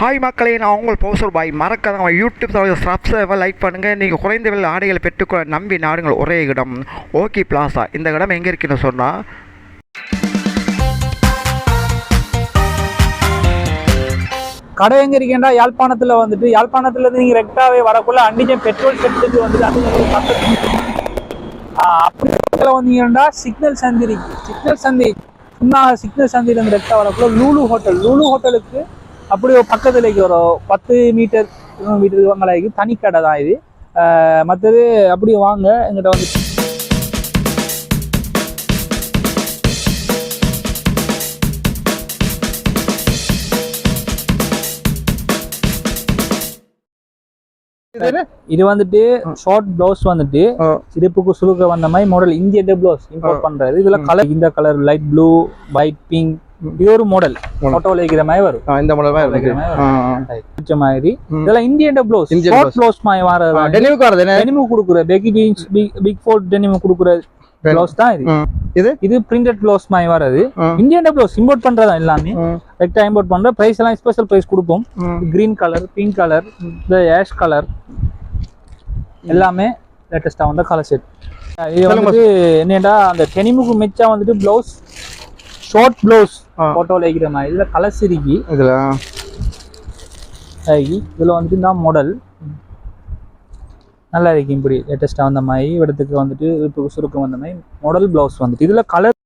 Hi மக்களே, நான் உங்கள் பௌசர் பாய். மறக்காத யூடியூப் சேனல் சப்ஸ்கிரைப் லைக் பண்ணுங்கள். நீங்கள் குறைந்த விலை ஆடைகளை பெற்றுக்கொள்ள நம்பி நாடுங்கள் ஒரே இடம் ஓகி பிளாசா. இந்த இடம் எங்கே இருக்குன்னு சொன்னால், கடை எங்கே இருக்கேன்டா யாழ்ப்பாணத்தில் வந்துட்டு, யாழ்ப்பாணத்துலேருந்து நீங்கள் ரெக்டாவே வரக்குள்ள அண்டிஜன் பெட்ரோல் செட்டுக்கு வந்துட்டு அது அப்படி வந்தீங்கன்னா சிக்னல் சந்தி இருக்கு. சிக்னல் சந்தி சிக்னல் சந்திலேருந்து ரெக்டா வரக்குள்ள லூலு ஹோட்டலுக்கு அப்படி ஒரு பக்கத்தில் ஒரு 10 மீட்டர் 20 மீட்டருக்கு வாங்கலாய்க்கு தனி கடை தான் இது. மற்றது அப்படி வாங்க எங்கிட்ட வந்து இது வந்துட்டு ஷார்ட் பிளவுஸ் வந்துட்டு சிரிப்புக்கு சுருக்க வந்த மாதிரி மாடல் இந்தியன் பிளவுஸ் இம்போர்ட் பண்றது. இதுல கலர் இந்த colour light blue, white, pink, இது ஒரு மாடல் போட்டோல இருக்கிற மாதிரி வரும். இந்த மாடல் பிடிச்ச மாதிரி இதெல்லாம் இந்தியன் பிளவுஸ் ஷார்ட் பிளவுஸ் மாதிரி வர டெனிம் கொடுக்குற baggy jeans big fold denim கொடுக்குற பிளவுஸ் தான் இது. இது பிரிண்டட் பிளவுஸ் மாதிரி வரது. இந்தியன் பிளவுஸ் இம்போர்ட் பண்றதா எல்லாமே ரெக்டா இம்போர்ட் பண்ற. பிரைஸ் எல்லாம் ஸ்பெஷல் பிரைஸ் கொடுப்போம். கிரீன் கலர், பிங்க் கலர், இந்த ஆஷ் கலர் எல்லாமே லேட்டஸ்டா வந்த கலர் செட். இது வந்து என்னடா அந்த டெனிமுக்கு மெச்சா வந்துட்டு பிளவுஸ் ஷார்ட் பிளவுஸ் போட்டோல இருக்கிற மாதிரி இதுல கலர்ஸ் இருக்கு. இதுல வந்துட்டு இந்த மாடல் நல்லா இருக்கு. இப்படி லேட்டஸ்டா வந்த மாதிரி இடத்துக்கு வந்துட்டு இப்போ சுருக்கம் வந்த மாதிரி மாடல் பிளவுஸ் வந்துட்டு இதுல கலர்